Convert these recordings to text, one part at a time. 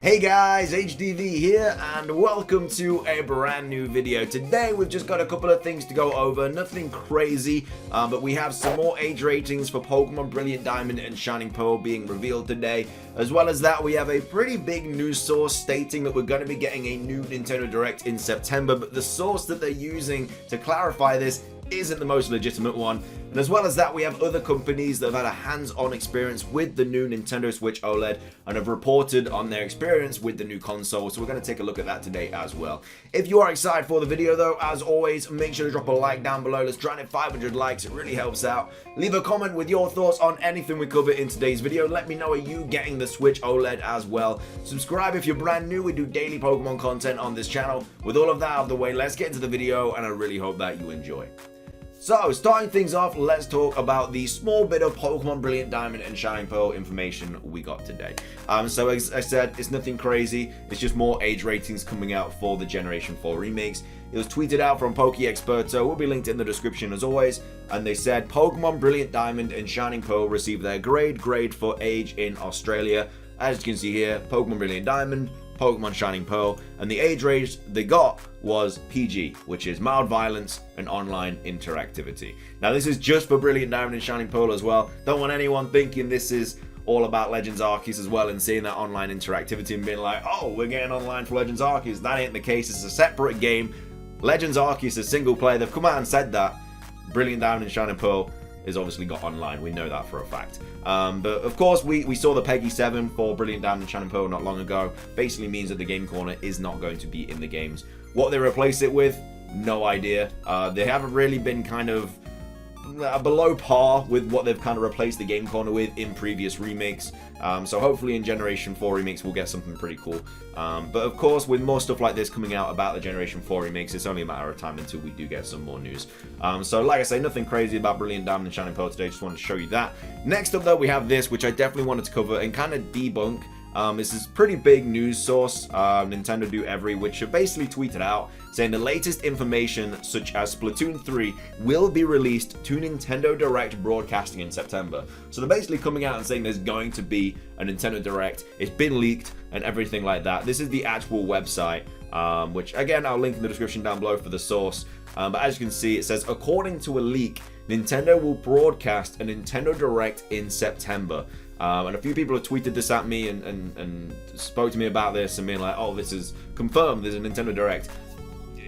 Hey guys, HDvee here, and welcome to a brand new video. Today we've just got a couple of things to go over, nothing crazy, but we have some more age ratings for Pokemon Brilliant Diamond and Shining Pearl being revealed today. As well as that, we have a pretty big news source stating that we're going to be getting a new Nintendo Direct in September, but the source that they're using to clarify this isn't the most legitimate one. And as well as that, we have other companies that have had a hands-on experience with the new Nintendo Switch OLED and have reported on their experience with the new console, so we're going to take a look at that today as well. If you are excited for the video though, as always, make sure to drop a like down below. Let's try and hit 500 likes, it really helps out. Leave a comment with your thoughts on anything we cover in today's video. Let me know, are you getting the Switch OLED as well? Subscribe if you're brand new, we do daily Pokemon content on this channel. With all of that out of the way, let's get into the video, and I really hope that you enjoy. So, starting things off, let's talk about the small bit of Pokemon Brilliant Diamond and Shining Pearl information we got today. So as I said, it's nothing crazy, it's just more age ratings coming out for the Generation 4 remakes. It was tweeted out from PokeExperto, will be linked in the description as always, and they said Pokemon Brilliant Diamond and Shining Pearl received their grade for age in Australia. As you can see here, Pokemon Brilliant Diamond, Pokemon Shining Pearl, and the age range they got was PG, which is mild violence and online interactivity. Now this is just for Brilliant Diamond and Shining Pearl as well. Don't want anyone thinking this is all about Legends Arceus as well and seeing that online interactivity and being like, oh, we're getting online for Legends Arceus. That ain't the case, it's a separate game. Legends Arceus is single player, they've come out and said that. Brilliant Diamond and Shining Pearl is obviously got online, we know that for a fact. But of course we saw the Peggy 7 for Brilliant Diamond and Shining Pearl not long ago. Basically means that the game corner is not going to be in the games. What they replace it with, no idea. They haven't really been kind of below par with what they've kind of replaced the game corner with in previous remakes. So hopefully in Generation 4 remakes we'll get something pretty cool. But of course, with more stuff like this coming out about the Generation 4 remakes, it's only a matter of time until we do get some more news. So like I say, nothing crazy about Brilliant Diamond and Shining Pearl today, just wanted to show you that. Next up though, we have this, which I definitely wanted to cover and kind of debunk. This is pretty big news source, Nintendo Do Every, which have basically tweeted out saying the latest information such as Splatoon 3 will be released to Nintendo Direct broadcasting in September. So they're basically coming out and saying there's going to be a Nintendo Direct, it's been leaked and everything like that. This is the actual website, which again I'll link in the description down below for the source. But as you can see, it says, according to a leak, Nintendo will broadcast a Nintendo Direct in September. And a few people have tweeted this at me and spoke to me about this and being like, oh, this is confirmed, there's a Nintendo Direct.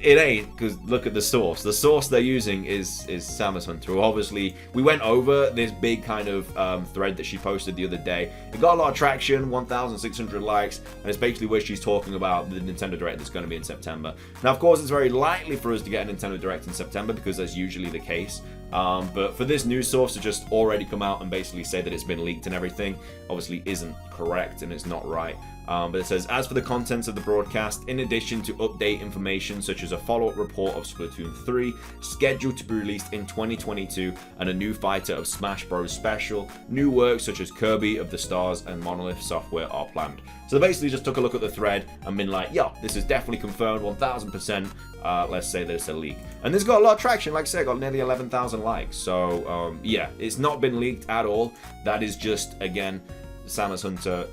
It ain't, because look at the source. The source they're using is Samus Hunter. Obviously, we went over this big kind of thread that she posted the other day. It got a lot of traction, 1,600 likes, and it's basically where she's talking about the Nintendo Direct that's going to be in September. Now, of course, it's very likely for us to get a Nintendo Direct in September because that's usually the case. But for this news source to just already come out and basically say that it's been leaked and everything, obviously isn't correct and it's not right. But it says, as for the contents of the broadcast, in addition to update information such as a follow-up report of Splatoon 3, scheduled to be released in 2022, and a new fighter of Smash Bros. Special, new works such as Kirby of the Stars and Monolith Software are planned. So they basically just took a look at the thread and been like, yo, this is definitely confirmed, 1000%, let's say that it's a leak. And this got a lot of traction, like I said, got nearly 11,000 likes. So, yeah, it's not been leaked at all. That is just, again, Samus Hunter,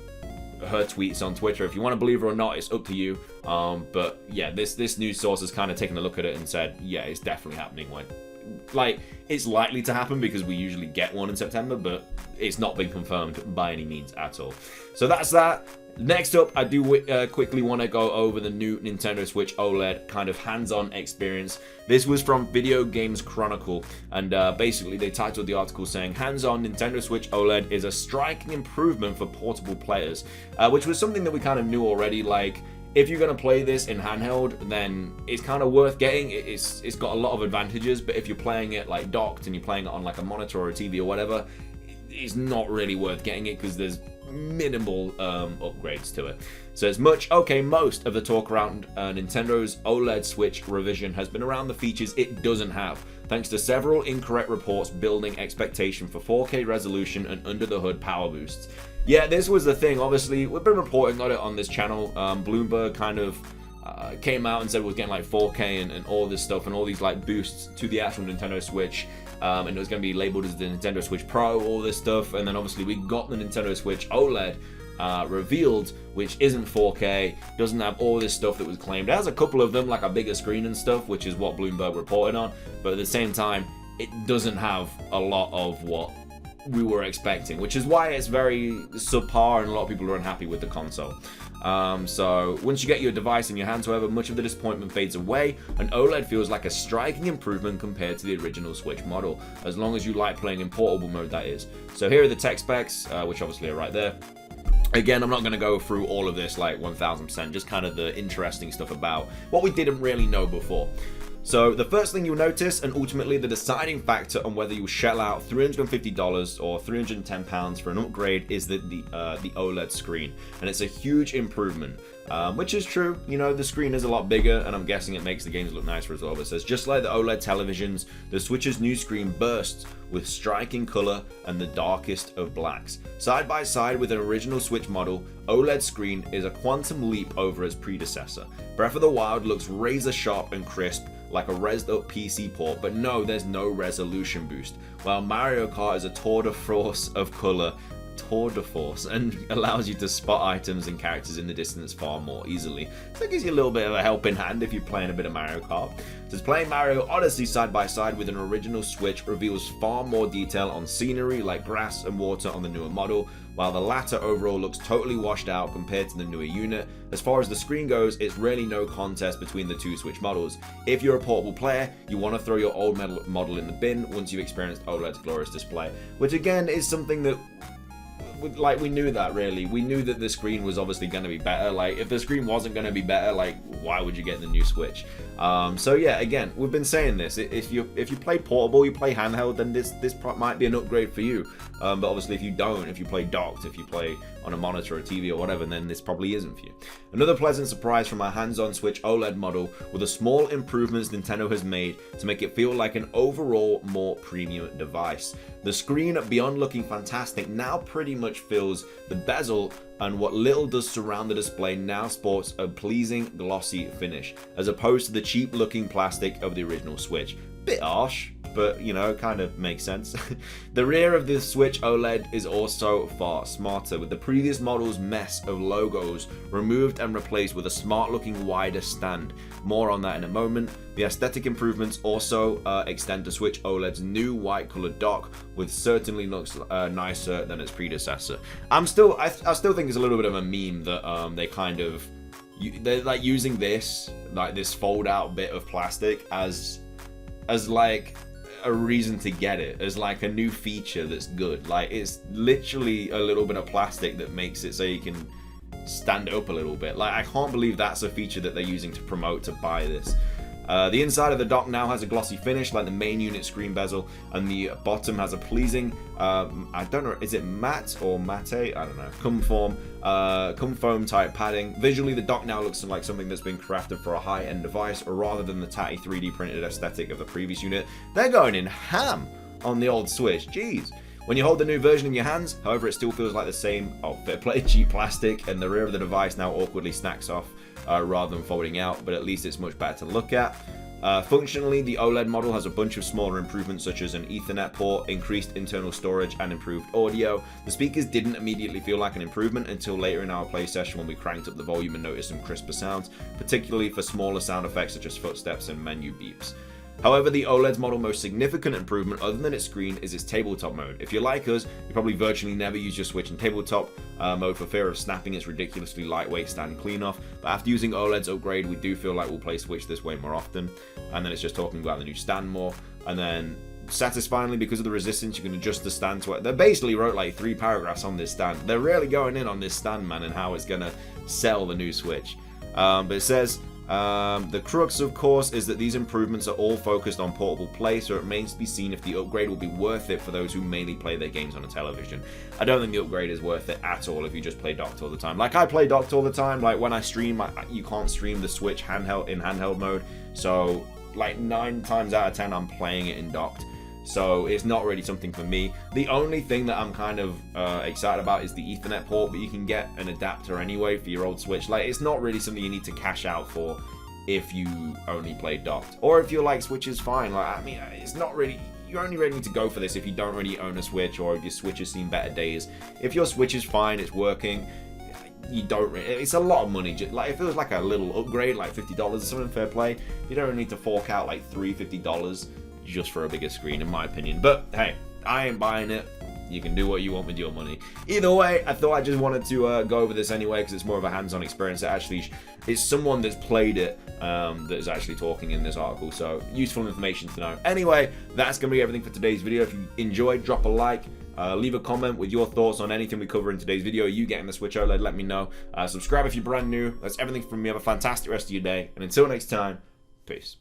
her tweets on Twitter. If you want to believe her or not, it's up to you. But yeah, this news source has kind of taken a look at it and said, yeah, it's definitely happening. Like, it's likely to happen because we usually get one in September, but it's not been confirmed by any means at all. So that's that. Next up, I do quickly want to go over the new Nintendo Switch OLED kind of hands-on experience. This was from Video Games Chronicle, and basically they titled the article saying, hands-on Nintendo Switch OLED is a striking improvement for portable players, which was something that we kind of knew already. Like, if you're going to play this in handheld, then it's kind of worth getting. It's got a lot of advantages, but if you're playing it like docked and you're playing it on like a monitor or a TV or whatever, it's not really worth getting it because there's minimal upgrades to it. So as much, okay, most of the talk around Nintendo's OLED Switch revision has been around the features it doesn't have, thanks to several incorrect reports building expectation for 4K resolution and under-the-hood power boosts. Yeah, this was the thing. Obviously, we've been reporting on it on this channel. Bloomberg kind of came out and said it was getting like 4K and all this stuff and all these like boosts to the actual Nintendo Switch. And it was going to be labeled as the Nintendo Switch Pro, all this stuff. And then obviously we got the Nintendo Switch OLED. revealed, which isn't 4K, doesn't have all this stuff that was claimed. It has a couple of them, like a bigger screen and stuff, which is what Bloomberg reported on, but at the same time, it doesn't have a lot of what we were expecting, which is why it's very subpar and a lot of people are unhappy with the console. So once you get your device in your hands, however, much of the disappointment fades away, and OLED feels like a striking improvement compared to the original Switch model, as long as you like playing in portable mode, that is. So here are the tech specs, which obviously are right there. Again, I'm not going to go through all of this like 1000%, just kind of the interesting stuff about what we didn't really know before. So the first thing you'll notice, and ultimately the deciding factor on whether you'll shell out $350 or £310 for an upgrade, is the OLED screen, and it's a huge improvement, which is true. You know, the screen is a lot bigger, and I'm guessing it makes the games look nicer as well. But it says, just like the OLED televisions, the Switch's new screen bursts with striking color and the darkest of blacks. Side by side with an original Switch model, OLED screen is a quantum leap over its predecessor. Breath of the Wild looks razor sharp and crisp, like a rezzed up PC port, but no, there's no resolution boost. While Mario Kart is a tour de force of color, and allows you to spot items and characters in the distance far more easily. So it gives you a little bit of a helping hand if you're playing a bit of Mario Kart. Says playing Mario Odyssey side by side with an original Switch reveals far more detail on scenery like grass and water on the newer model, while the latter overall looks totally washed out compared to the newer unit. As far as the screen goes, it's really no contest between the two Switch models. If you're a portable player, you want to throw your old model in the bin once you've experienced OLED's glorious display, which again is something that, like, we knew that, really. We knew that the screen was obviously going to be better. Like, if the screen wasn't going to be better, like, why would you get the new Switch? So yeah, again, we've been saying this. If you play portable, you play handheld, then this might be an upgrade for you. But obviously, if you don't, if you play docked, if you play on a monitor or TV or whatever, then this probably isn't for you. Another pleasant surprise from our hands-on Switch OLED model were the small improvements Nintendo has made to make it feel like an overall more premium device. The screen, beyond looking fantastic, now pretty much fills the bezel, and what little does surround the display now sports a pleasing glossy finish, as opposed to the cheap looking plastic of the original Switch. Bit harsh, but you know, kind of makes sense. The rear of this Switch OLED is also far smarter, with the previous model's mess of logos removed and replaced with a smart looking wider stand. More on that in a moment. The aesthetic improvements also extend to Switch OLED's new white colored dock, which certainly looks nicer than its predecessor. I still think it's a little bit of a meme that they're like using this fold out bit of plastic as like a reason to get it, as like a new feature that's good. Like, it's literally a little bit of plastic that makes it so you can stand it up a little bit. Like, I can't believe that's a feature that they're using to promote to buy this. The inside of the dock now has a glossy finish like the main unit screen bezel, and the bottom has a pleasing, I don't know, is it matte or matte? I don't know. Cum foam type padding. Visually, the dock now looks like something that's been crafted for a high-end device, rather than the tatty 3D printed aesthetic of the previous unit. They're going in ham on the old Switch. Jeez. When you hold the new version in your hands, however, it still feels like the same fair play cheap plastic, and the rear of the device now awkwardly snacks off rather than folding out, but at least it's much better to look at. Functionally, the OLED model has a bunch of smaller improvements, such as an Ethernet port, increased internal storage, and improved audio. The speakers didn't immediately feel like an improvement until later in our play session, when we cranked up the volume and noticed some crisper sounds, particularly for smaller sound effects such as footsteps and menu beeps. However, the OLED's model's most significant improvement, other than its screen, is its tabletop mode. If you're like us, you probably virtually never use your Switch in tabletop mode for fear of snapping its ridiculously lightweight stand clean off. But after using OLED's upgrade, we do feel like we'll play Switch this way more often. And then it's just talking about the new stand more. And then, satisfyingly, because of the resistance, you can adjust the stand to it. They basically wrote like 3 paragraphs on this stand. They're really going in on this stand, man, and how it's gonna sell the new Switch. But it says, the crux, of course, is that these improvements are all focused on portable play, so it remains to be seen if the upgrade will be worth it for those who mainly play their games on a television. I don't think the upgrade is worth it at all if you just play docked all the time. Like, I play docked all the time. Like, when I stream, you can't stream the Switch handheld mode, so like 9 times out of 10 I'm playing it in docked. So it's not really something for me. The only thing that I'm kind of excited about is the Ethernet port, but you can get an adapter anyway for your old Switch. Like, it's not really something you need to cash out for if you only play docked. Or if you're like, Switch is fine. Like, I mean, it's not really... You only really need to go for this if you don't really own a Switch, or if your Switch has seen better days. If your Switch is fine, it's working, you don't. It's a lot of money. Like if it was like a little upgrade, like $50 or something, fair play. You don't need to fork out like $50 just for a bigger screen, in my opinion. But hey, I ain't buying it. You can do what you want with your money. Either way, I thought I just wanted to go over this anyway because it's more of a hands-on experience. That actually, it's someone that's played it that is actually talking in this article. So useful information to know. Anyway, that's going to be everything for today's video. If you enjoyed, drop a like. Leave a comment with your thoughts on anything we cover in today's video. You getting the Switch OLED, let me know. Subscribe if you're brand new. That's everything from me. Have a fantastic rest of your day. And until next time, peace.